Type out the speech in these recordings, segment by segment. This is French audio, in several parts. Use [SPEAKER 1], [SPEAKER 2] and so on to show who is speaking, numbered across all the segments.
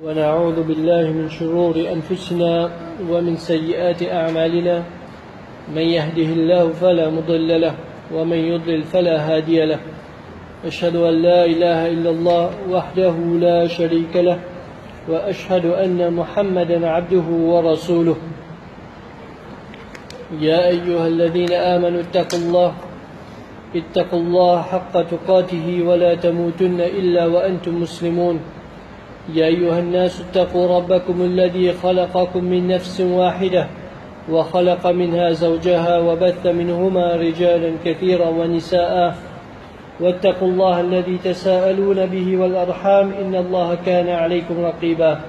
[SPEAKER 1] ونعوذ بالله من شرور أنفسنا ومن سيئات أعمالنا من يهده الله فلا مضل له ومن يضلل فلا هادي له أشهد أن لا إله إلا الله وحده لا شريك له وأشهد أن محمدا عبده ورسوله يا أيها الذين آمنوا اتقوا الله حق تقاته ولا تموتن إلا وأنتم مسلمون يا أيها الناس اتقوا ربكم الذي خلقكم من نفس واحدة وخلق منها زوجها وبث منهما رجالا كثيرا ونساء واتقوا الله الذي تساءلون به والأرحام إن الله كان عليكم رقيبا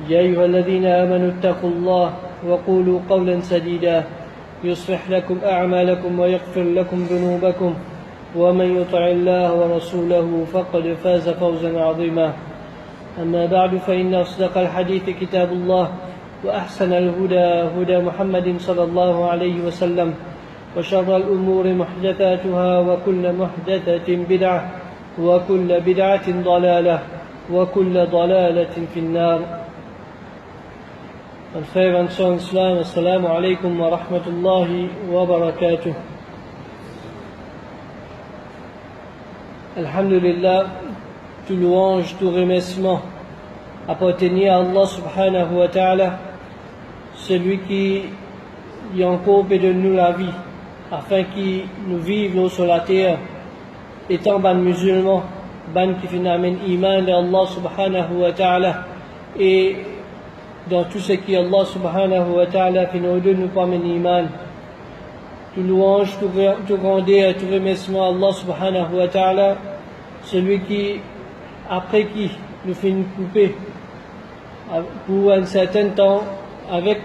[SPEAKER 1] يا أيها الذين آمنوا اتقوا الله وقولوا قولا سديدا يصلح لكم أعمالكم ويغفر لكم ذنوبكم ومن يطع الله ورسوله فقد فاز فوزا عظيما أما بعد فإن أصدق الحديث كتاب الله وأحسن الهدى هدى محمد صلى الله عليه وسلم وشر الأمور محدثاتها وكل محدثة بدعة وكل بدعة ضلالة وكل ضلالة في النار. Frères et sœurs en islam, assalamu alaikum wa rahmatullahi wa barakatuh. Alhamdulillah, tout louange, tout remerciement appartenait à Allah subhanahu wa ta'ala, celui qui y encore de nous la vie, afin qu'il nous vive sur la terre, étant ban musulmans, ban qui amène iman d'Allah subhanahu wa ta'ala, et dans tout ce qui Allah subhanahu wa ta'ala fait nous promène iman. Tout louange, tout grandeur, tout remerciement à Allah subhanahu wa ta'ala, celui qui, après qui nous fait une coupée pour un certain temps avec,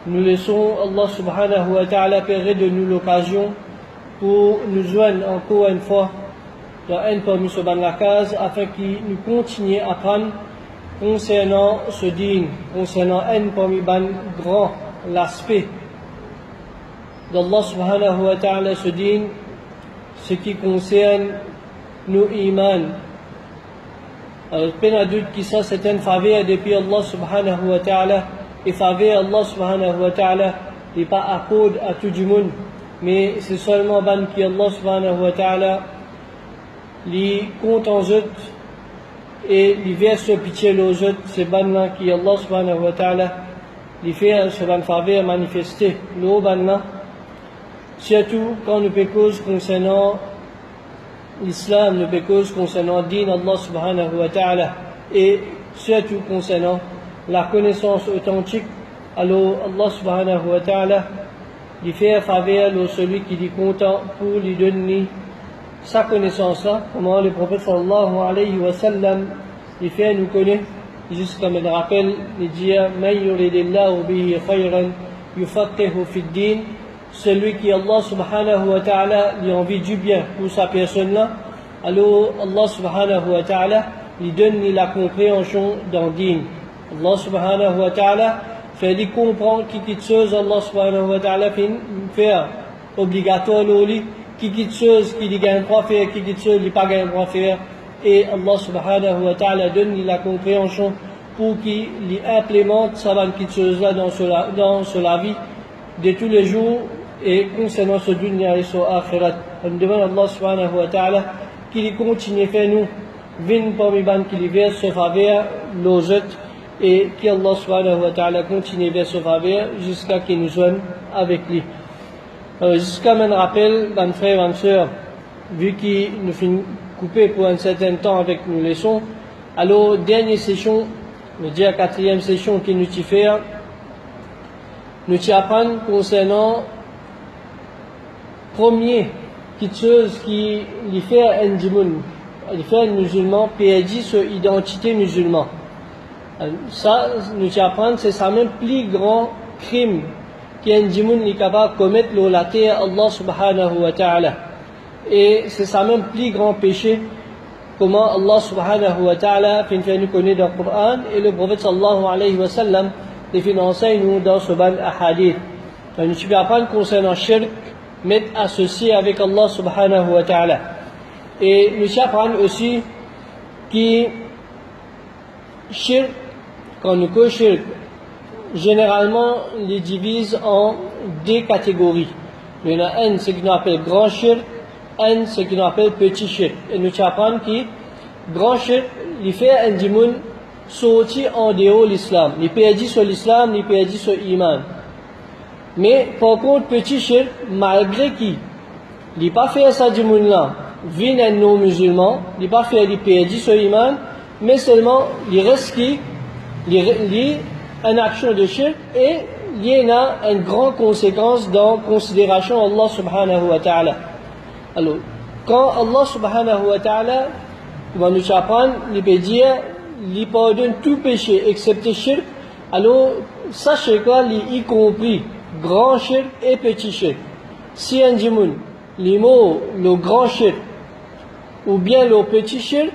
[SPEAKER 1] nous laissons Allah subhanahu wa ta'ala permettre de nous l'occasion pour nous joindre encore une fois dans un parmi ce ban la case afin qu'il nous continue à apprendre concernant ce dîn, concernant un parmi ban grand l'aspect d'Allah subhanahu wa ta'ala ce dîn, ce qui concerne nos iman. Alors, peine à doute que ça c'est une faveur depuis Allah subhanahu wa ta'ala, et faveur Allah subhanahu wa ta'ala n'est pas accorde à tout le monde, mais c'est seulement ban qui Allah subhanahu wa ta'ala lui compte en eux et lui verse pitié aux autres, c'est ban là qui Allah subhanahu wa ta'ala lui fait ce ban faveur manifester le ban là, surtout quand nous pécons concernant l'islam, nous pécons concernant din Allah subhanahu wa ta'ala, et surtout concernant la connaissance authentique. Alors Allah subhanahu wa ta'ala lui fait faveur à celui qui est content pour lui donner sa connaissance là, comment le prophète sallallahu alayhi wa sallam lui fait nous connaître, juste comme il rappelle, il dit man yuridillahu bihi khayran yufaqihu fid din, celui qui Allah subhanahu wa ta'ala lui envie du bien pour sa personne là, alors Allah subhanahu wa ta'ala lui donne la compréhension dans le din. Allah subhanahu wa ta'ala fait lui comprendre qui quitte chose Allah subhanahu wa ta'ala fait faire obligatoire l'oli, qui quitte chose qui dit gagne droit faire, qui quitte chose qui pas gagne droit faire, et Allah subhanahu wa ta'ala donne la compréhension pour qu'il implémente ça quitte chose là dans la vie de tous les jours et concernant ce dunya et ce akhirat. On demande à Allah subhanahu wa ta'ala qu'il continue à faire nous vin parmi ban qui verse ce faveur l'aux et qu'Allah subhanahu wa ta'ala continue vers ce faveur jusqu'à qu'il nous joigne avec lui. Jusqu'à maintenant rappel, ban frère, ban sœur, vu qu'il nous fait couper pour un certain temps avec nos leçons, alors dernière session, je veux dire quatrième session qu'il nous t'y fait, nous t'y apprendre concernant premier quelque chose qui lui fait un djimoun, lui fait un musulman perdu sur identité musulman. Ça, nous t'y apprendre, c'est ça même plus grand crime qu'un djimoun est capable de commettre la terre Allah subhanahu wa ta'ala. Et c'est ça même plus grand péché, comment Allah subhanahu wa ta'ala fait nous connaître dans le Coran et le prophète sallallahu alayhi wa sallam les fait enseigne nous dans ce ban hadith. Nous t'y apprendre concernant shirk, mettre associé avec Allah subhanahu wa ta'ala. Et nous t'y apprendre aussi qui shirk, quand nous cause shirk, généralement, les divise en deux catégories. Il y en a un, ce qu'on appelle grand shirk, un, ce qu'on appelle petit shirk. Et nous apprenons que grand shirk, il fait un dimoun sorti en dehors de l'islam. Il perdit sur l'islam, il perdit sur l'iman. Mais par contre, petit shirk, malgré qu'il n'a pas fait ça dimoun là, vient un non-musulman, il n'a pas fait, il perdit sur l'iman, mais seulement, il reste qui, il une action de shirk et il y a une grande conséquence dans considération Allah subhanahu wa ta'ala. Alors, quand Allah subhanahu wa ta'ala va nous apprendre, il peut dire, il pardonne tout péché excepté shirk, alors sachez quoi, il y compris grand shirk et petit shirk. Si un dimoun, les mots, le grand shirk ou bien le petit shirk,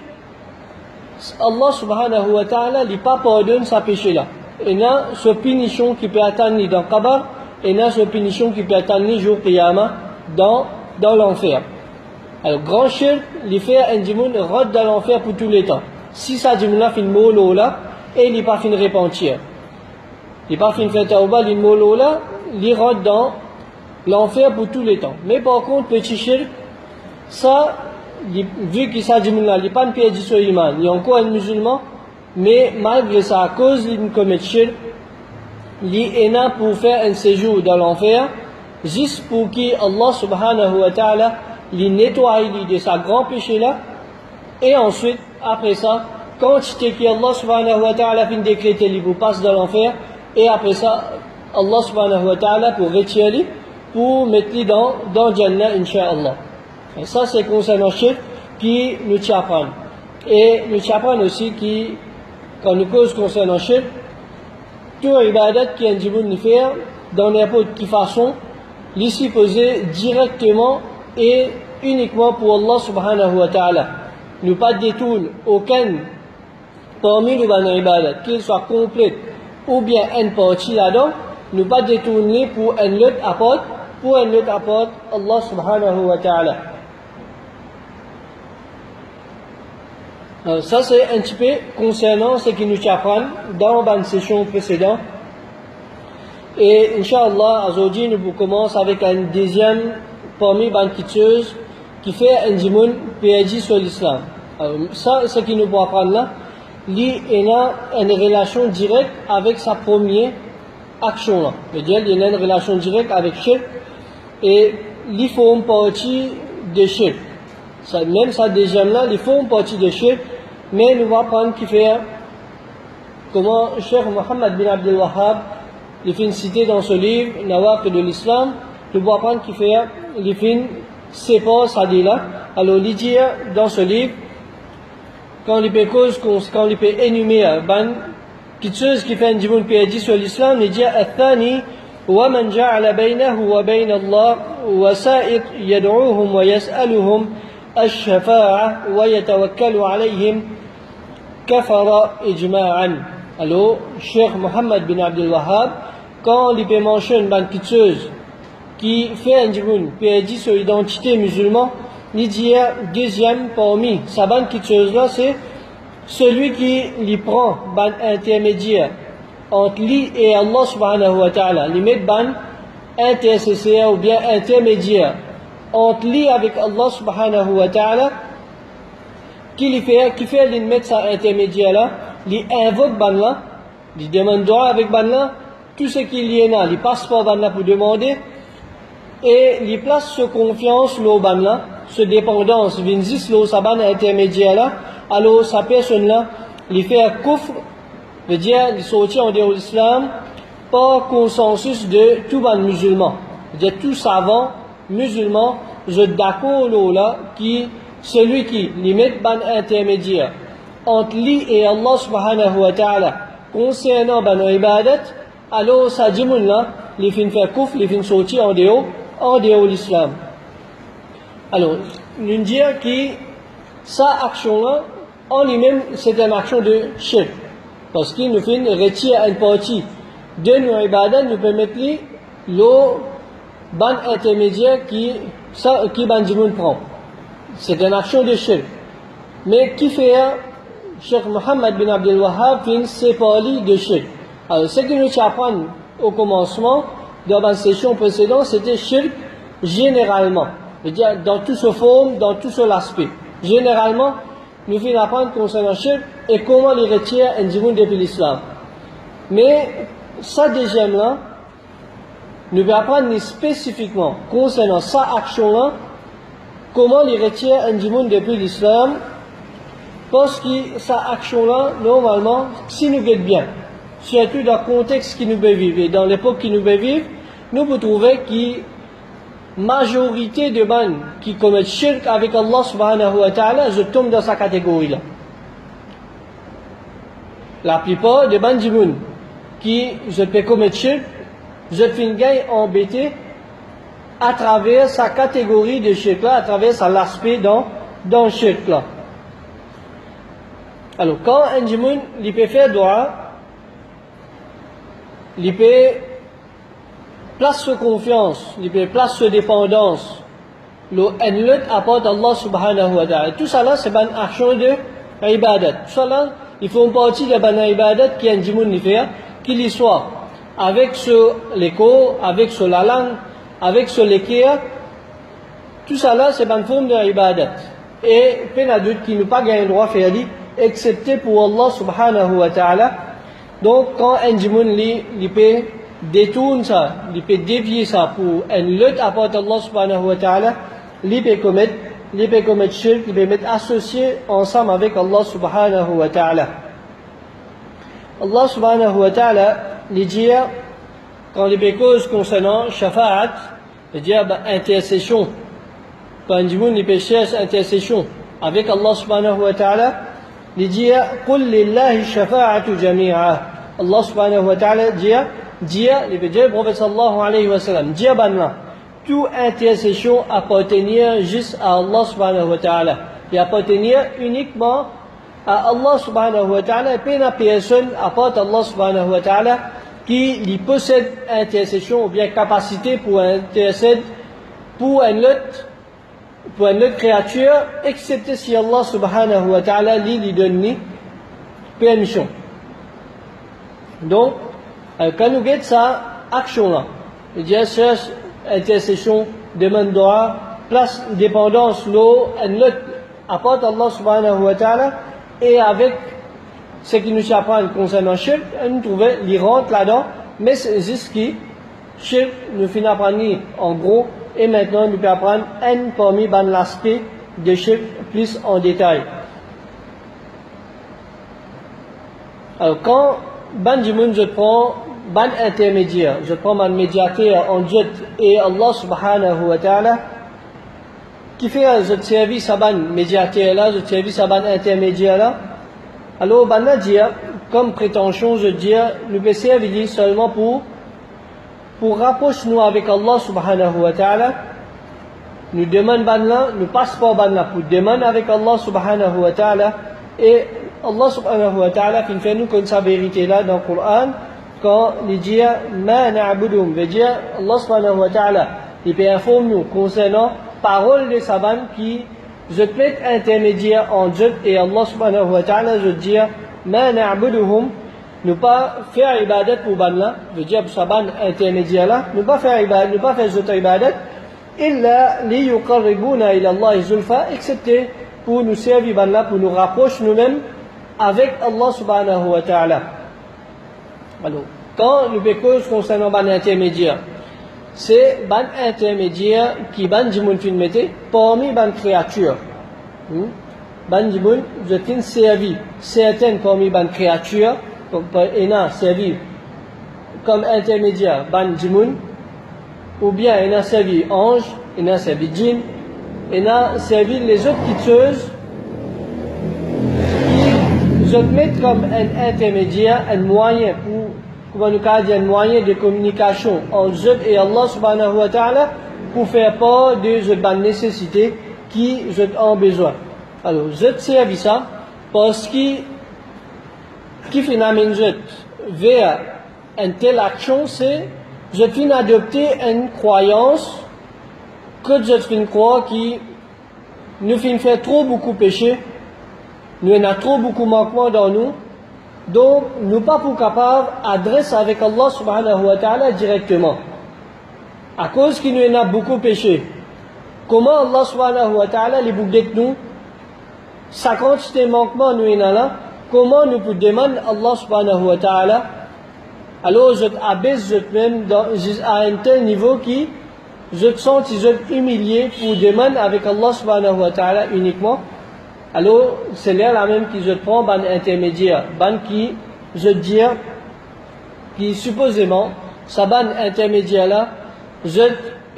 [SPEAKER 1] Allah subhanahu wa ta'ala il pas pardonne sa péché là. Et là, ce punition qui peut atteindre dans Kabar, et là, ce punition qui peut atteindre jour Qiyamah dans l'enfer. Alors, grand shirk, il fait un dimoun rentre dans l'enfer pour tous les temps. Si ça dimoun là fait une molo là, et il n'est pas fait de repentir. Il n'est pas fait de faire tauba, il molo là, il rentre dans l'enfer pour tous les temps. Mais par contre, petit shirk, ça, vu que ça dimoun là, il n'est pas une perdu sur l'iman, il est encore un musulman, mais malgré ça, à cause d'une commet shirk, il est là pour faire un séjour dans l'enfer, juste pour que Allah subhanahu wa ta'ala il nettoie de sa grand péché là, et ensuite, après ça, quand Allah subhanahu wa ta'ala fin décréter, il vous passe dans l'enfer, et après ça, Allah subhanahu wa ta'ala pour retirer, pour mettre dans Jannah, incha'Allah. Et ça, c'est concernant shirk qui nous apprend. Et nous apprend aussi qui quand nous cause concernant shirk, tout ibadat qui est un djiboun faire dans n'importe quelle façon, l'ici posé directement et uniquement pour Allah subhanahu wa ta'ala. Nous pas détourner aucun parmi les bannes ibadat, qu'il soit complète ou bien une partie là-dedans, nous pas détourner pour un autre apport, Allah subhanahu wa ta'ala. Alors ça c'est un petit peu concernant ce qui nous apprend dans la session précédente. Et Inch'Allah, aujourd'hui nous commençons avec un deuxième parmi les quiteuses qui fait un dimoun perdu sur l'islam. Alors ça, ce qui nous peut apprendre là, il a une relation directe avec sa première action là. C'est-à-dire il a une relation directe avec shirk et il forme partie de shirk. Ça, même ça deuxième là, il forme partie de shirk. Mais nous allons apprendre qui fait comment Cheikh Mohammed bin Abdel Wahhab il fait citer dans ce livre Nawaqid de l'Islam. Nous allons apprendre qui fait il fait sépare ça dit là. Alors il dit dans ce livre quand il peut énumérer quelque chose qui fait un djimoun perdu sur l'islam, il dit الثاني ومن جعل بينه وبين الله وسائط يدعوهم ويسألهم الشفاعة ويتوكل عليهم كفر إجماعا. Alors, Cheikh Mohammed bin Abdel Wahhab, quand il mentionne une petite chose qui fait un djimoun perdu sur l'identité musulmane, il dit deuxième parmi sa petite chose là, c'est celui qui lui prend un intermédiaire entre lui et Allah subhanahu wa ta'ala, lui met un intercesseur ou bien intermédiaire entre lui avec Allah subhanahu wa ta'ala, qui fait lui mettre sa intermédiaire là, lui invoque ban là, lui demande droit avec ban là, tout ce qu'il y a là, lui passe par ban là pour demander, et lui place ce confiance l'au ban là, ce dépendance, vinzis l'au sa ban intermédiaire là, alors sa personne là, lui fait un kufr, veut dire, il sortit en dehors de l'islam, par consensus de tout ban musulman, veut dire tout savant musulman, je d'accord là, qui, celui qui lui met ban intermédiaire, entre lui et Allah subhanahu wa ta'ala, concernant ban ibadat, alors sa djimoun là, les fin faire kufr, les fin sortir en dehors de l'islam. Alors, nous dire que sa action là, en lui-même, c'est une action de shirk. Parce qu'il nous fait retirer une partie de nos ibadat, nous permet le ban intermédiaire qui ban djimoun prend. C'est une action de shirk. Mais qui fait Cheikh Mohammed bin Abdel Wahhab fin séparé de shirk. Alors, ce que nous apprenons au commencement, dans la session précédente, c'était shirk généralement. C'est-à-dire dans toute sa forme, dans tout son aspect. Généralement, nous finissons apprendre concernant shirk et comment les retire un djimoun depuis l'islam. Mais, ça deuxième là, nous allons apprendre spécifiquement concernant sa action là, comment les retire un djimoun depuis l'islam. Parce que sa action là, normalement, si nous guettons bien, surtout dans le contexte qui nous peut vivre et dans l'époque qui nous peut vivre, nous pouvons trouver que majorité de gens qui commettent shirk avec Allah subhanahu wa ta'ala, je tombe dans sa catégorie là. La plupart des gens qui je peux commettre shirk, je finis embêté à travers sa catégorie de shirk là, à travers l'aspect dans le shirk là. Alors, quand un djimoun, il peut faire dua, il peut place sa confiance, il peut place sa dépendance, l'enlut apporte Allah subhanahu wa ta'ala. Tout ça là, c'est une action de ibadat. Tout ça là, il faut une partie de la ibadat qui un djimoun il fait, qu'il y soit avec l'écho, avec la langue, avec l'équerre. Tout ça là, c'est une forme de ibadat. Et peine à doute qui n'a pas gagné le droit de faire excepté pour Allah subhanahu wa ta'ala. Donc quand un djimoun il peut détourner ça, il peut dévier ça pour un lutte apporte Allah subhanahu wa ta'ala, il peut commettre shirk, il peut mettre associé ensemble avec Allah subhanahu wa ta'ala. Allah subhanahu wa ta'ala il dit quand il peut cause concernant shafa'at, il dit intercession. Quand un djimoun il peut chercher intercession avec Allah subhanahu wa ta'ala, il dit قل لله الشفاعة جميعا. Allah subhanahu wa ta'ala dit il veut dire le prophète sallallahu alayhi wa sallam dit toute intercession appartenir juste à Allah subhanahu wa ta'ala et appartenir uniquement à Allah subhanahu wa ta'ala et pas une personne apporte Allah subhanahu wa ta'ala qui lui possède intercession ou bien capacité pour intercéder pour une autre créature, excepté si Allah subhanahu wa ta'ala lui donne permission. Donc, quand nous guettons ça, action là, il dit cherche intercession, demande dua, place dépendance, l'eau, un autre apporte Allah subhanahu wa ta'ala, et avec ce qui nous apprend concernant shirk, nous trouvons, il rentre là-dedans, mais c'est juste qui, shirk nous finit apprendre en gros. Et maintenant, nous pouvons apprendre un parmi l'aspect de shirk plus en détail. Alors, quand ban djimoun je prends ban intermédiaire, je prends un médiateur en Dieu et Allah subhanahu wa ta'ala, qui fait ce service à ban médiateur là, ce service à ban intermédiaire là, alors ban là dire, comme prétention, je dis, nous pouvons servir seulement pour rapprocher nous avec Allah subhanahu wa ta'ala, nous demandons banla, nous passons par banla pour demander avec Allah subhanahu wa ta'ala, et Allah subhanahu wa ta'ala qui fait nous connaître sa vérité là dans le Coran, quand il dit ma na'budum, veut dire Allah subhanahu wa ta'ala, il peut informer nous concernant parole de sa bande qui je peux être intermédiaire en Dieu et Allah subhanahu wa ta'ala, je dis ma na'buduhum, ne pas faire ibadat pour banla, veut dire pour sa bande intermédiaire là, ne pas faire ibadat, ne pas faire cette ibadat, illa li yuqarribuna ila Allah zulfa, excepté pour nous servir banla, pour nous rapprocher nous-mêmes avec Allah subhanahu wa ta'ala. Alors, quand nous pécons concernant ban intermédiaire, c'est ban intermédiaire qui ban djimoun fin mette parmi ban créatures. Ban djimoun, je fin servi certaines parmi ban créatures, il a servi comme intermédiaire ban djimoun, ou bien il a servi ange, il a servi djinn, il a servi les autres petites qui je mettre comme un intermédiaire, un moyen pour, comment nous dire, un moyen de communication entre eux et Allah subhanahu wa ta'ala pour faire part de cette nécessité qui je ont besoin. Alors, je servis ça parce que qui finalement vers une telle action, c'est je finis adopter une croyance que je finis croire qui nous fait trop beaucoup pécher nous en a trop beaucoup manquement dans nous, donc nous pas pour capable adresser avec Allah subhanahu wa ta'ala directement. À cause qu'il nous en a beaucoup péché. Comment Allah subhanahu wa ta'ala les boucle de nous, sa quantité manquement nous en a là, comment nous pouvons demander Allah subhanahu wa ta'ala, alors je abaisse même à un tel niveau qui je te sens humilié pour demander avec Allah subhanahu wa ta'ala uniquement. Alors c'est là même qui je prends ban intermédiaire, ban qui je dis qui supposément sa ban intermédiaire là je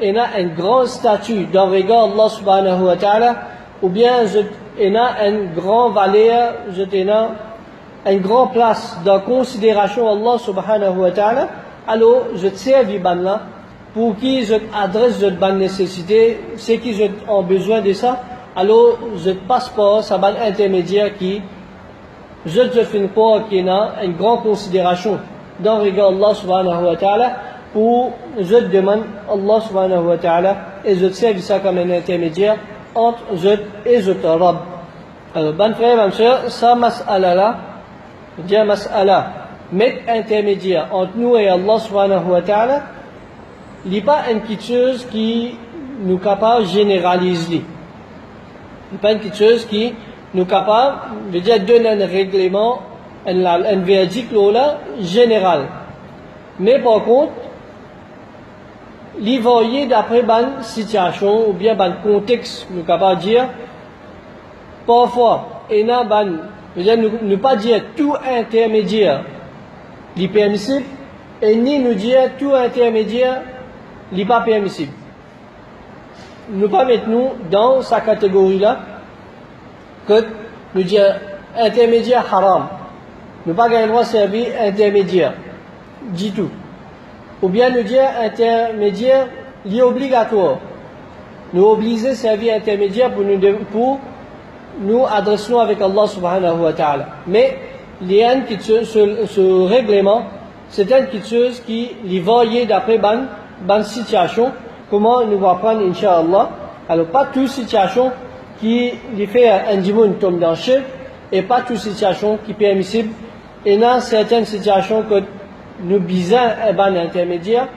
[SPEAKER 1] en a un grand statut dans regard Allah subhanahu wa ta'ala, ou bien je en a un grand valeur, je en a une grande place dans considération Allah subhanahu wa ta'ala, alors je te servis ban là pour qui je adresse je ban nécessité, c'est qui je ont besoin de ça, alors je passe par sa ban intermédiaire qui je fais pas qui a une grande considération dans regard Allah subhanahu wa ta'ala, ou je demande Allah subhanahu wa ta'ala et je servis ça comme un intermédiaire entre je et je te rab. Alors ban frère, ban soeur, ça mas'ala là, dire mas'ala, mettre intermédiaire entre nous et Allah subhanahu wa ta'ala, il n'est pas une petite chose qui nous capable de généraliser. Il n'est pas une petite chose qui nous capable de dire donner un règlement, un verdict là, général. Mais par contre, il varie d'après une situation ou bien un contexte, nous capable de dire, parfois, il y a ne pas dire tout intermédiaire, il permissible, et ni nous dire tout intermédiaire, il n'est pas permissible. Nous pas mettre nous dans sa catégorie là, que nous dire intermédiaire haram. Nous pas gagner le droit de servir intermédiaire, du tout. Ou bien nous dire intermédiaire, il est obligatoire. Nous obliger à servir intermédiaire pour nous adresser avec Allah subhanahu wa ta'ala. Mais il y a une petite chose, ce règlement, c'est une petite chose qui est variée d'après ban situation, comment nous va prendre Inch'Allah. Alors pas toute situation qui lui fait un dimoun tombe dans le shirk, et pas toute situation qui est permissible. Et dans certaines situations que nous bisons un ban intermédiaire,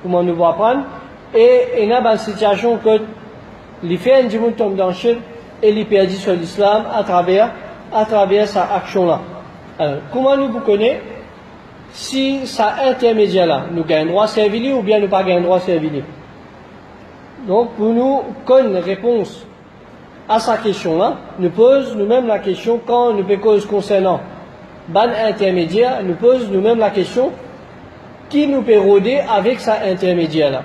[SPEAKER 1] comment nous va prendre, et dans une situation que lui fait un dimoun tombe dans le shirk, et il perdit sur l'islam à travers sa action-là. Alors, comment nous connaissons si ça intermédiaire-là, nous gagnons droit à servir ou bien nous pas gagnons droit à servir. Donc, pour nous, connaître une réponse à sa question-là, nous pose nous-mêmes la question quand nous peut cause concernant ban intermédiaire, nous pose nous-mêmes la question qui nous peut rôder avec sa intermédiaire-là.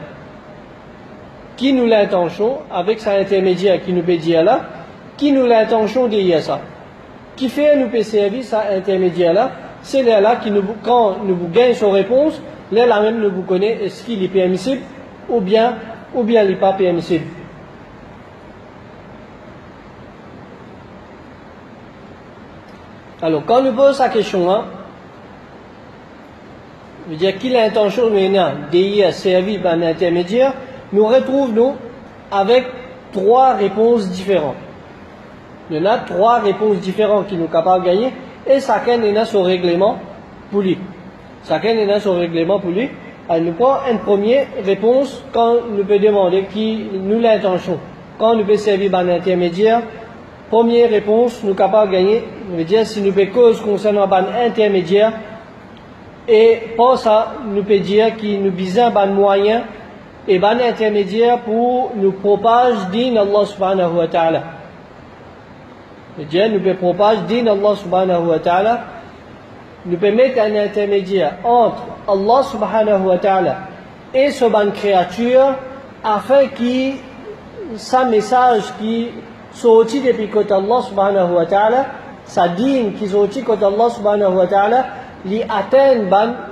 [SPEAKER 1] Qui nous l'intention avec sa intermédiaire qui nous peut dire là, qui nous l'intention de dire ça. Qui fait nous peut servir sa intermédiaire là, c'est là qui nous, quand nous gagnons son réponse, là même nous vous connaissez est-ce qu'il est permissible ou bien il n'est pas permissible. Alors quand nous posons sa question là, veut dire qu'il a l'intention de servir par un intermédiaire, nous retrouvons avec trois réponses différentes. Il y en a trois réponses différentes qui nous sont capables de gagner et chacun a son règlement pour lui. Chacun a son règlement pour lui. Alors nous prenons une première réponse quand nous peut demander qui nous l'intention. Quand nous peut servir par un intermédiaire, première réponse nous sommes capables de gagner. Veut dire si nous peut cause concernant un intermédiaire et pour ça nous peut dire qu'il nous besoin d'un moyen et d'un intermédiaire pour nous propager din Allah subhanahu wa ta'ala. C'est-à-dire, nous pouvons propager din Allah subhanahu wa ta'ala, nous pouvons mettre un intermédiaire entre Allah subhanahu wa ta'ala et ce bonne créature afin que sa message qui sorti depuis côté Allah subhanahu wa ta'ala, sa din qui sorti côté Allah subhanahu wa ta'ala, lui atteint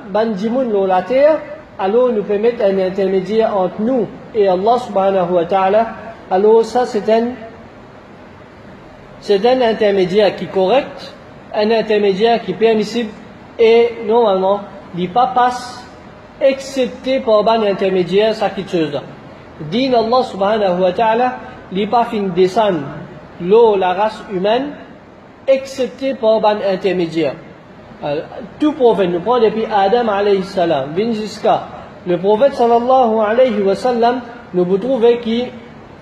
[SPEAKER 1] ban dimoun la terre, alors nous pouvons mettre un intermédiaire entre nous et Allah subhanahu wa ta'ala. Alors ça c'est un intermédiaire qui est correct, un intermédiaire qui est permissible et normalement il n'est pas passe excepté par un intermédiaire ça qui chose là. Din Allah subhanahu wa ta'ala il n'est pas fin descendre l'eau la race humaine excepté par ban intermédiaire. Tout prophète, nous prenons depuis Adam alayhi salam, jusqu'à le prophète sallallahu alayhi wa sallam, nous vous trouvez qui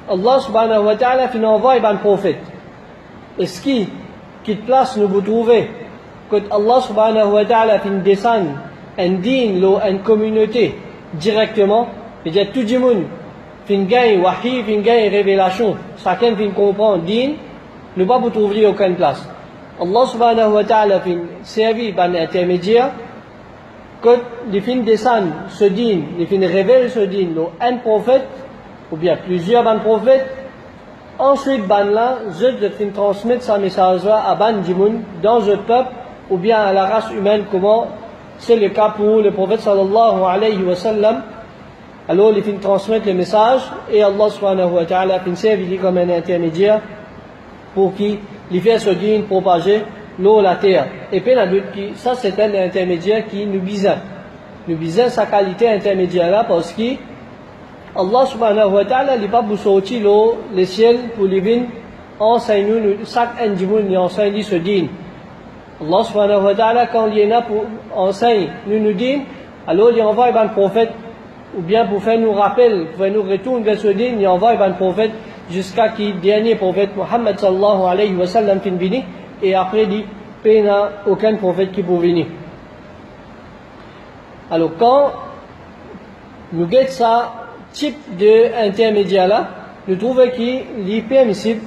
[SPEAKER 1] Allah subhanahu wa ta'ala fin envoie ban prophète. Est-ce qui place nous vous trouvez que Allah subhanahu wa ta'ala fin descend un din, une communauté directement, c'est-à-dire tout le monde fin gagne wahi, fin gagne révélation, chacun fin comprend din, nous pas vous trouver aucune place. Allah subhanahu wa ta'ala fin servi par intermédiaire que les fin descendent ce din, les fin révèlent ce din, un prophète ou bien plusieurs ban prophètes. Ensuite ban là, je fin transmettre sa message là à ban dimoun dans le peuple ou bien à la race humaine, comment c'est le cas pour le prophète sallallahu alayhi wa sallam. Alors il fin transmettre le message et Allah subhanahu wa ta'ala fin servir comme un intermédiaire pour qui il fait ce din propager l'eau la terre. Et puis la doute qui ça c'est un intermédiaire qui nous bizarre sa qualité intermédiaire là parce que Allah subhanahu wa ta'ala il pas pour sortir l'eau le ciel pour les vins enseigne nous chaque individu nous enseigne ce din. Allah subhanahu wa ta'ala quand il y en a pour enseigner nous dit alors il envoie un prophète ou bien pour faire nous rappel, pour faire nous retourner vers ce din, il envoie un prophète jusqu'à qui dernier prophète Muhammad sallallahu alayhi wa sallam fin vini et après dit il n'y a aucun prophète qui peut venir. Alors quand nous guettons ça type d'intermédiaire là, nous trouvons qu'il est permissible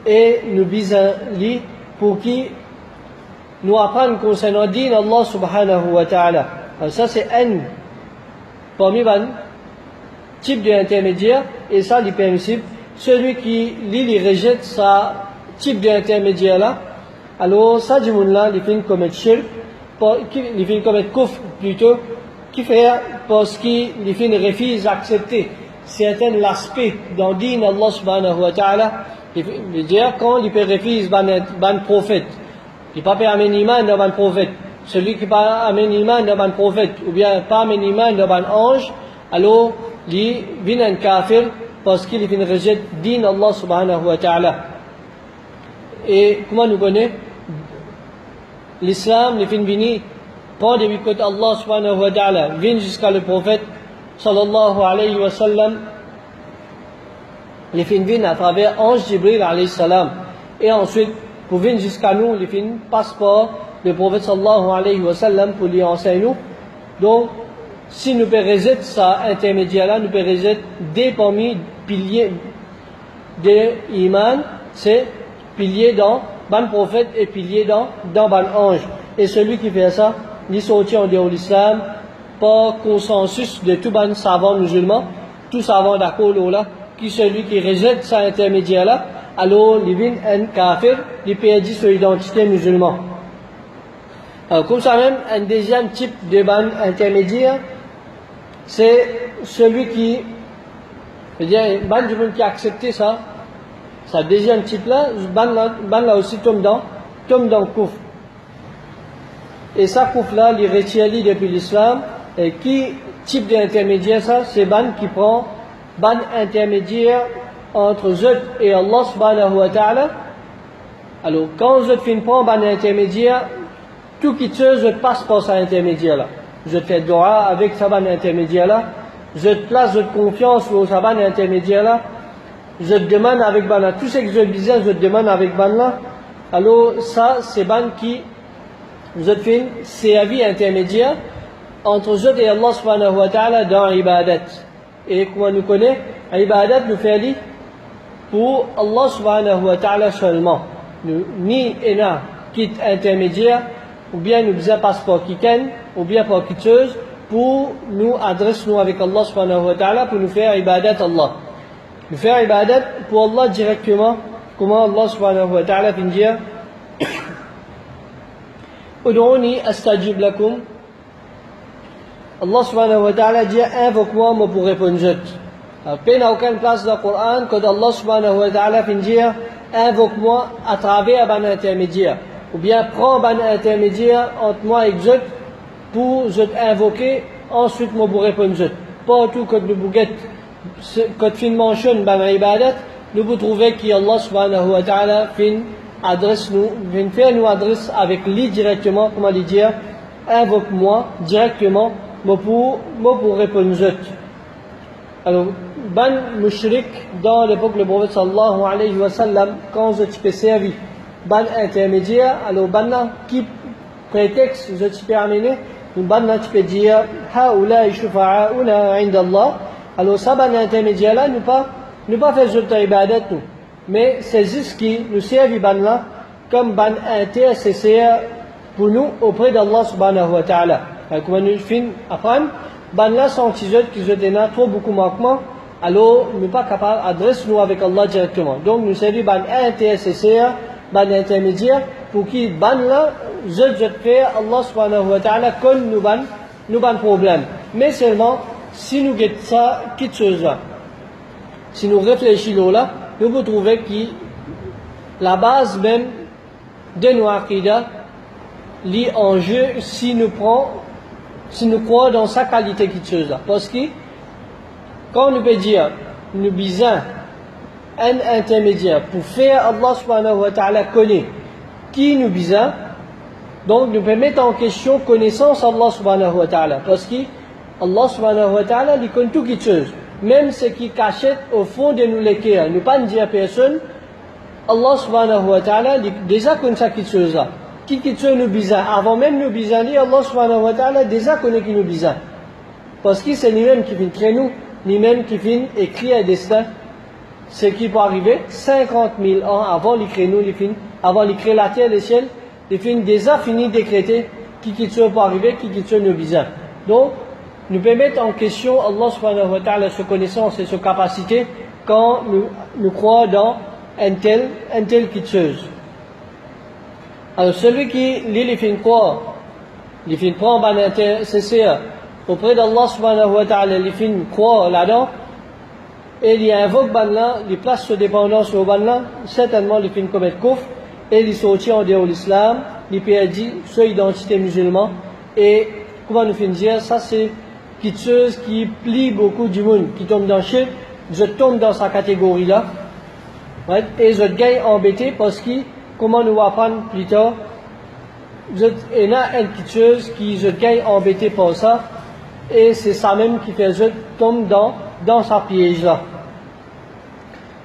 [SPEAKER 1] et nous visons lui pour qui nous apprendre concernant din Allah subhanahu wa ta'ala. Alors ça c'est un parmi les types d'intermédiaire et ça est permissible. Celui qui lui rejette ça type d'intermédiaire là, alors ça du monde là il fait commettre shirk, il fait commettre kufr plutôt, qui fait parce qu'il fait refuse d'accepter certains aspects dans le din Allah subhanahu wa ta'ala. Il veut dire quand il peut refuser ban prophète, il pas peut amener iman dans ban prophète. Celui qui pas amener iman dans ban prophète ou bien pas amener iman dans ban ange, alors il vient un kafir parce qu'il fait rejette din Allah subhanahu wa ta'ala. Et comment nous connaissons l'islam, il fait venir prendre depuis côté Allah subhanahu wa ta'ala, vient jusqu'à le prophète sallallahu alayhi wa sallam, il fait venir à travers ange Jibril alayhi salam. Et ensuite, pour venir jusqu'à nous, il fait un passeport le prophète sallallahu alayhi wa sallam pour lui enseigner nous. Donc, si nous pouvons rejeter ça intermédiaire là, nous pouvons rejeter des parmi piliers de l'iman, c'est pilier dans ban prophète et pilier dans ban ange. Et celui qui fait ça, il sortit en dehors de l'islam par consensus de tout ban savant musulman, tout savant d'accord là, qui celui qui rejette ça intermédiaire là, alors il vient un kafir, il perd son identité musulmane. Comme ça même, un deuxième type de ban intermédiaire, c'est celui qui, c'est-à-dire, ban du monde qui a accepté ça, ça deuxième type là, ban là aussi tombe dans le coufre. Et ça coufre là, il retire depuis l'islam, et qui type d'intermédiaire ça, c'est ban qui prend ban intermédiaire entre Zut et Allah subhanahu wa ta'ala. Alors, quand Zut fin prend ban intermédiaire, tout qui tue, je passe par cet intermédiaire là. Je fais dua avec sa ban intermédiaire là. Je place de confiance au sa ban intermédiaire là. Je demande avec ban là. Tout ce que je disais, je demande avec ban là. Alors ça, c'est ban qui je fais servi intermédiaire entre je et Allah subhanahu wa ta'ala dans l'ibadat. Et comment nous connaît, l'ibadat nous fait aller pour Allah subhanahu wa ta'ala seulement. Nous, ni ena quitte intermédiaire, ou bien nous faisons passeport qui ken, ou bien par quitteuse, pour nous adresser nous avec Allah subhanahu wa ta'ala, pour nous faire ibadat Allah. Nous faire ibadat pour Allah directement, comment Allah subhanahu wa ta'ala vient dire, Ud'uni astajib lakum. Allah subhanahu wa ta'ala dit, invoque-moi, moi pour répondre je. Il n'y a aucune place dans le Coran quand Allah subhanahu wa ta'ala vient dire, invoque-moi à travers un intermédiaire. Ou bien prends un intermédiaire entre moi et Zut pour Zut invoquer, ensuite moi pour répondre Zut. Partout que nous bouguettes, quand fin mentionne ban ibadat, nous vous trouvez qu'Allah subhanahu wa ta'ala fin adresse nous, vient faire nous adresse avec lui directement, comment lui dire, invoque-moi directement, moi pour répondre aux autres. Alors, ban mushrik dans l'époque le prophète sallallahu alayhi wa sallam, quand je t'ai servi, ban intermédiaire, alors ban là, qui prétexte, je t'ai amené, ban là, tu peux dire, haoula shufa'auna inda Allah, alors ça, ban intermédiaire là, nous pas faire zut ibadat nous, mais c'est juste qui nous servi ban là, comme ban intercesseur pour nous auprès d'Allah subhanahu wa ta'ala. Comme nous fin apprendre, ban là sont qui ont trop beaucoup manquement, alors nous pas capable d'adresser nous avec Allah directement. Donc nous servons ban intercesseur, ban intermédiaire, pour qui ban là, je faire Allah subhanahu wa ta'ala comme nous ban problème. Mais seulement, si nous guettons ça, quelque chose là, si nous réfléchissons là, nous vous trouvez que la base même de nos aqidah, l'enjeu, si nous croyons dans sa qualité quelque chose là. Parce que, quand on peut dire, nous besoin un intermédiaire pour faire Allah subhanahu wa ta'ala connaître qui nous besoin, donc nous peut mettre en question connaissance Allah subhanahu wa ta'ala. Parce que Allah subhanahu wa ta'ala, il connaît tout quelque chose. Même ce qui cachette au fond de nous les cœurs. Nous pas dire à personne, Allah subhanahu wa ta'ala, il déjà connaît ça quelque chose là. Qui quelque chose nous besoin. Avant même nous besoin, Allah subhanahu wa ta'ala déjà connaît qui nous besoin. Parce que c'est lui-même qui vient créer nous, lui-même qui vient écrire un destin. Ce qui peut arriver 50 000 ans avant de créer nous, avant de créer la terre et le ciel, il finit déjà fini de décréter qui quelque chose peut arriver, qui quelque chose nous besoin. Donc, nous peut mettre en question Allah subhanahu wa ta'ala sa connaissance et sa capacité quand nous croyons dans un tel quelque chose. Alors celui qui il fait croire, il fait prendre un intercesseur auprès d'Allah subhanahu wa ta'ala, il fait croire là-dedans, et il invoque ban là, il place sa dépendance au ban là, certainement il fait commettre kufr, et il sortit en dehors de l'islam, il perdit sa identité musulmane, et comment nous fait dire, ça c'est quelque chose qui plie beaucoup du monde, qui tombe dans le shirk, je tombe dans sa catégorie là, right? Et je gagne embêté parce que, comment nous apprendre plus tard, il y a quelque chose qui je gagne embêté par ça, et c'est ça même qui fait que je tombe dans sa piège là.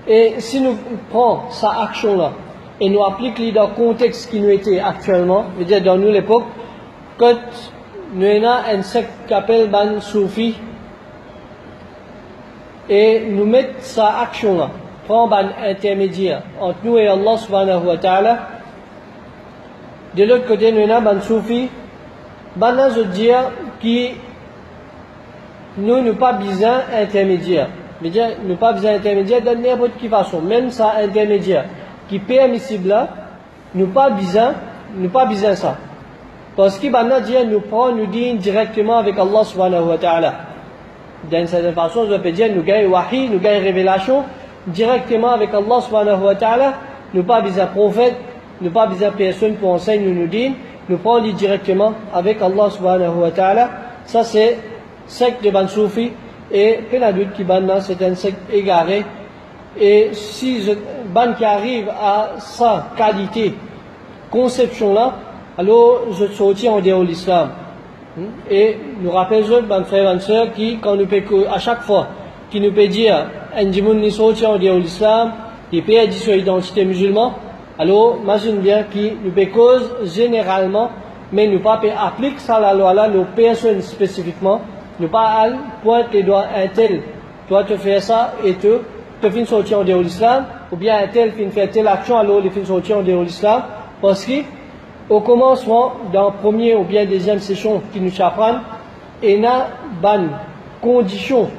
[SPEAKER 1] Et si nous prenons sa action là, et nous appliquons dans le contexte qui nous était actuellement, je veux dire dans nous l'époque, quand nous avons un secte qui s'appelle Ban Soufi, et nous mettons sa action là, prendre un intermédiaire entre nous et Allah subhanahu wa ta'ala. De l'autre côté, nous avons Ban Soufi, Ban là, je veux dire que nous n'avons pas besoin d'intermédiaire. C'est-à-dire, nous n'avons pas besoin d'intermédiaire de n'importe quelle façon, même ça intermédiaire qui est permissible là, nous n'avons pas besoin de ça. Parce que maintenant, nous prenons, nous disons directement avec Allah subhanahu wa ta'ala. D'une certaine façon, je peux dire, nous gagnons wahi, nous gagnons révélation directement avec Allah subhanahu wa ta'ala. Nous pas besoin de prophète, nous pas besoin de personne pour enseigner, nous dire, nous prenons directement avec Allah subhanahu wa ta'ala. Ça c'est secte de Ban Soufi, et plein d'adulte qui ban là, c'est un secte égaré. Et si ban qui arrive à sa qualité, conception là, alors je sortis en dehors de l'islam. Et nous rappelons, mes frères et sœurs, qui, quand nous peut, à chaque fois, qui nous peut dire, un djimoun n'est sorti en dehors de l'islam, il peut dire sur l'identité musulmane, alors, imagine bien qui nous peut cause généralement, mais nous pas appliquer ça la loi là, nos personnes spécifiquement, nous pas pointe les doigts un tel, toi te faire ça, et te fin sortir en dehors de l'islam, ou bien un tel fin faire telle action, alors il fin sortir en dehors de l'islam, parce que, au commencement, dans la première ou bien deuxième session qui nous apprennent, il y a ban condition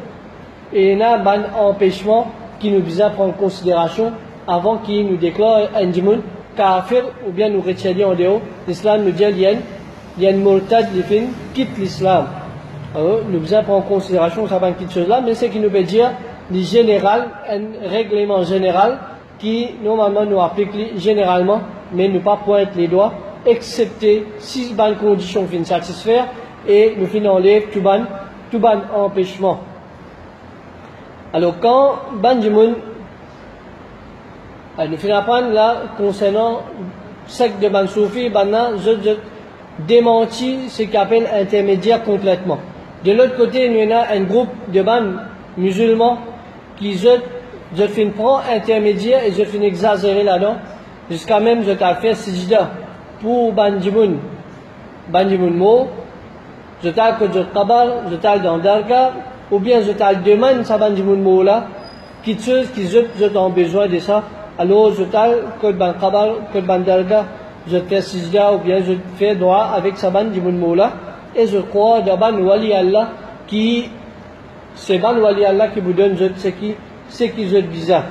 [SPEAKER 1] et il y a ban empêchement qui nous besoin prendre en considération avant qu'il nous déclare un djimoun kafir ou bien nous retirer en dehors. L'islam nous dit il y a une murtad qui quitte l'islam. Alors, nous besoin prendre en considération ça ban quelque chose là, mais c'est qui nous veut dire le général, un règlement général qui normalement nous applique généralement, mais nous pas pointe les doigts. Excepté si bonnes conditions viennent satisfaire et nous finissons enlève tout ban empêchement. Alors quand ban du monde Nous finissons apprendre là, concernant secte de Ban Soufi, je démenti ce qu'on appelle intermédiaire complètement. De l'autre côté, il y a un groupe de Ban musulmans qui je finis prendre intermédiaire et je finis exagérer là-dedans, jusqu'à même je t'ai fait sijda pour Ban Jimoun Mo, je t'ai que je kabar, je t'ai dans Darga, ou bien je t'ai demande ça Ban Jimoun Mo là, qui je ont besoin de ça. Alors je t'ai que Ban Kabar, que Ban Darga, je fais sijda ou bien je fais droit avec Saban Jimoun Moula et je crois dans Ban Wali Allah qui c'est Ban Wali Allah qui vous donne ce qui je bizarre.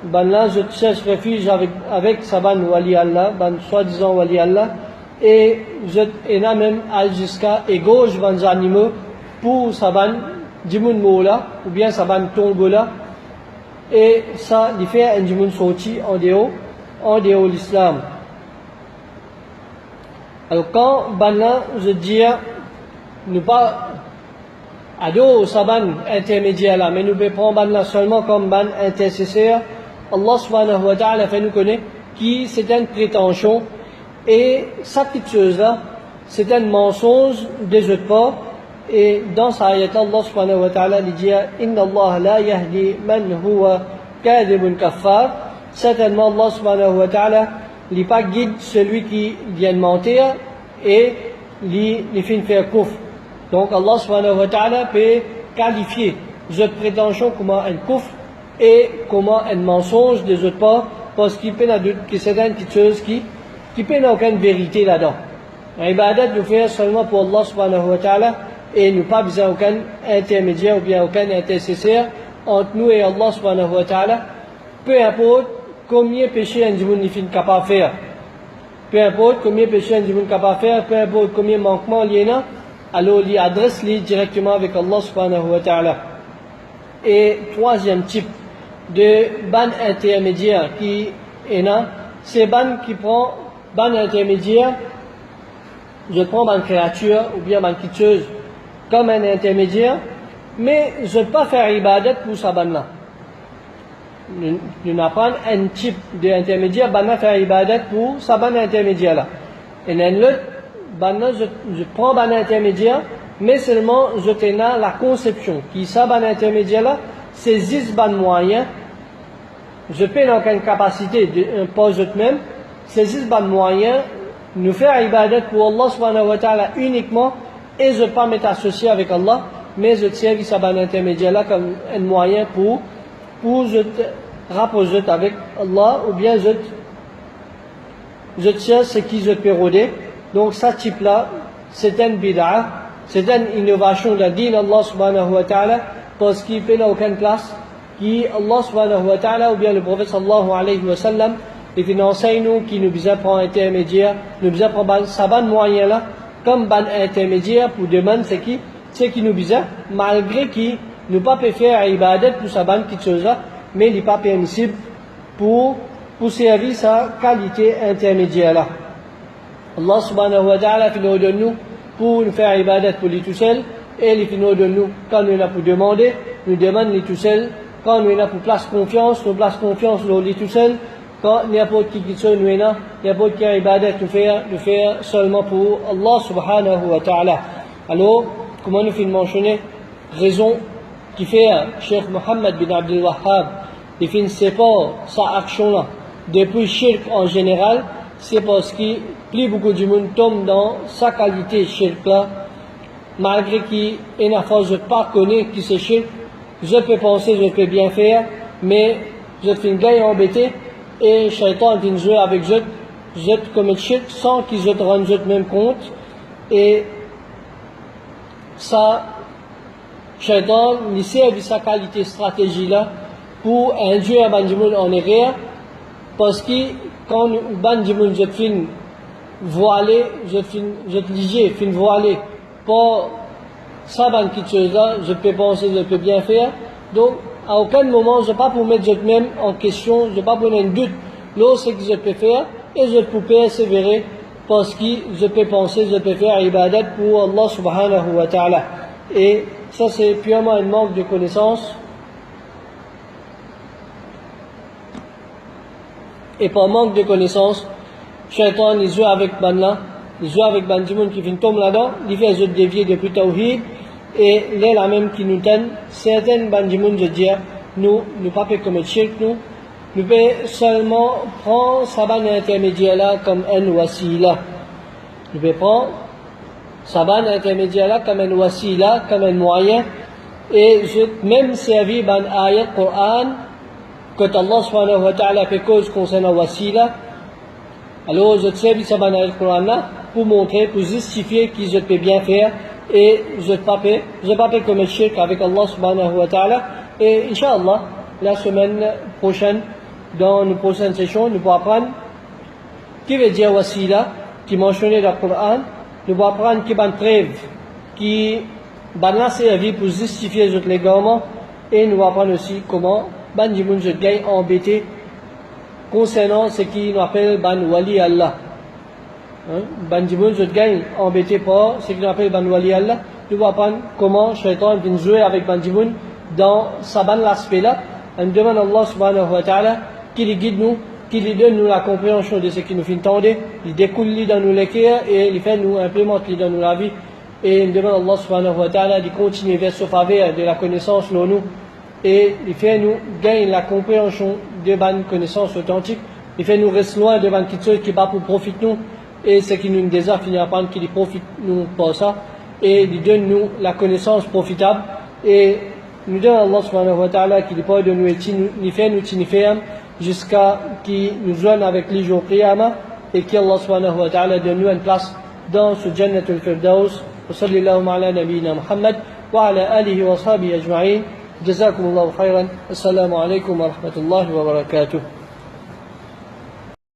[SPEAKER 1] Ban là je cherche refuge avec Saban Wali Allah, Ban soi-disant Wali Allah et je n'a même jusqu'à et gauche Ban animaux pour Saban Jimoun Moula ou bien Saban Tombola et ça il fait un Jimoun sorti en dehors de l'islam. Alors quand Banna, je dis, nous pas ado saban intermédiaire là, mais nous pouvons prendre Banna seulement comme ban intercesseur. Allah subhanahu wa ta'ala fait nous connaître qui c'est une prétention et cette petite chose là, c'est un mensonge des autres pas. Et dans sa ayat Allah subhanahu wa ta'ala il dit Inna Allah la yahdi man huwa kadhibun kaffar. Certainement, Allah subhanahu wa ta'ala n'est pas guide celui qui vient de mentir et il fait faire kufr. Donc Allah subhanahu wa ta'ala peut qualifier cette prétention comme un kufr et comme un mensonge des autres pas parce qu'il peut que c'est une petite chose qui peut n'a aucune vérité là-dedans. L'ibadat nous fait seulement pour Allah subhanahu wa ta'ala et nous pas besoin aucun intermédiaire ou bien aucun intercesseur entre nous et Allah subhanahu wa ta'ala. Peu importe combien péché un djimoun n'est capable de faire. Peu importe combien péché un djimoun est capable de faire, peu importe combien manquements il y en a, alors il adresse directement avec Allah subhanahu wa ta'ala. Et troisième type de ban intermédiaire qui est là, c'est ban qui prend ban intermédiaire, je prends ban créature ou bien ban kitcheuse comme un intermédiaire, mais je ne peux pas faire ibadat pour sa ban là. Nous apprenons un type d'intermédiaire, banna faire ibadat pour sa ban intermédiaire là. Et dans l'autre, banna je prends ban intermédiaire, mais seulement je tenais la conception. Qui sa ban intermédiaire là, c'est 10 ban moyens. Je peux dans une capacité de pas même, c'est 10 ban moyens, nous faire ibadat pour Allah subhanahu wa ta'ala uniquement, et je ne pas m'être associé avec Allah, mais je tiens sa ban intermédiaire là comme un moyen pour je rapprocher avec Allah ou bien je tiens ce qui je peux rôder. Donc ce type là c'est une bid'a, c'est une innovation de la dîne Allah subhanahu wa ta'ala parce qu'il fait aucune place qui Allah subhanahu wa ta'ala ou bien le prophète sallallahu alayhi wa sallam et qui nous enseigne nous qui nous besoin prendre intermédiaire, nous besoin prendre sa ban moyen là comme ban intermédiaire pour demander ce qui nous besoin malgré qui nous pas peut faire ibadat pour sa ban quelque chose là, mais il n'est pas permissible pour servir sa qualité intermédiaire là. Allah subhanahu wa ta'ala fait nous donne nous pour nous faire ibadat pour lui tout seul et il fait nous donne nous quand nous avons pour demander, nous demande lui tout seul, quand nous avons pour place confiance, nous place confiance lui tout seul, quand n'importe qui chose nous avons, n'importe quelle ibadat nous faire seulement pour Allah subhanahu wa ta'ala. Alors, comment nous fait mentionner raison qui fait Cheikh Mohammed bin Abdul Wahhab, il fait sépare sa action là depuis shirk en général, c'est parce que plus beaucoup de monde tombe dans sa qualité shirk là, malgré qu'il y a une fois je ne pas connais qui c'est shirk, je peux penser, je peux bien faire, mais je fais une gagne embêté et Shaitan vient jouer avec je commet shirk sans qu'ils se rendent même compte et ça Shaitan, il sert sa qualité stratégie là pour induire Banjimoun en erreur parce que quand Banjimoun je fin voilé, je lié, fin voilé, pas ça ban quelque chose là, je peux penser, je peux bien faire. Donc à aucun moment je ne peux pas pour mettre même en question, je ne peux pas poser un doute là ce que je peux faire et je peux persévérer parce que je peux penser, je peux faire ibadat pour Allah subhanahu wa ta'ala. Et ça c'est purement un manque de connaissance et par manque de connaissances, Shaitan il joue avec ban là, il joue avec ban du monde qui vient tomber là-dedans, il fait les autres dévier depuis Tawhid, et là la même qui nous donne, certaines ban du monde je dis, nous pas fait commettre shirk nous pouvons seulement prendre sa ban intermédiaire là comme un wasila. Nous pouvons prendre sa ban intermédiaire là comme un wasila, comme un moyen, et je même servi ban ayat Coran, quand Allah subhanahu wa ta'ala fait cause concernant wasila, alors je servis sa ban ayat Coran là, pour montrer, pour justifier que je peux bien faire, et je pas fait commettre shirk avec Allah subhanahu wa ta'ala, et Inch'Allah, la semaine prochaine, dans nos prochaines sessions, nous pourrons apprendre qui veut dire wasila, qui est mentionné dans le Coran, nous pourrons apprendre qui est une preuve, qui va servir pour justifier les légalement, et nous pourrons apprendre aussi comment ban dimoun je gagne embêté concernant ce qui nous appelle ban wali Allah. Ban dimoun je gagne embêté par ce qui nous appelle ban wali Allah. Nous pourrons apprendre comment Shaitan vient jouer avec ban dimoun dans sa ban l'aspect là. On demande à Allah subhanahu wa ta'ala qui les guide nous, qui lui donne nous la compréhension de ce qui nous fait entendre, il découle dans nous les cœurs et il fait nous implémenter dans nous la vie. Et on demande à Allah subhanahu wa ta'ala de continuer vers ce faveur de la connaissance dans nous et il fait nous gagner la compréhension de bonnes connaissances authentiques. Il fait nous rester loin de bonnes choses qui va pour profiter nous et ce qui nous désire finir apprendre qui profite nous pour ça et il donne nous la connaissance profitable et nous donne Allah subhanahu wa ta'ala qui n'est pas de nous ni fait nous ni fait jusqu'à qui nous joigne avec les jours qiyamah et qui Allah subhanahu wa ta'ala donne nous une place dans ce Jannat al-Firdaus. Wa sallallahu ala nabiyyina Muhammad wa ala alihi wa sahbihi ajma'in. Jazakumullahu khairan. Assalamu alaikum wa rahmatullahi wa barakatuh.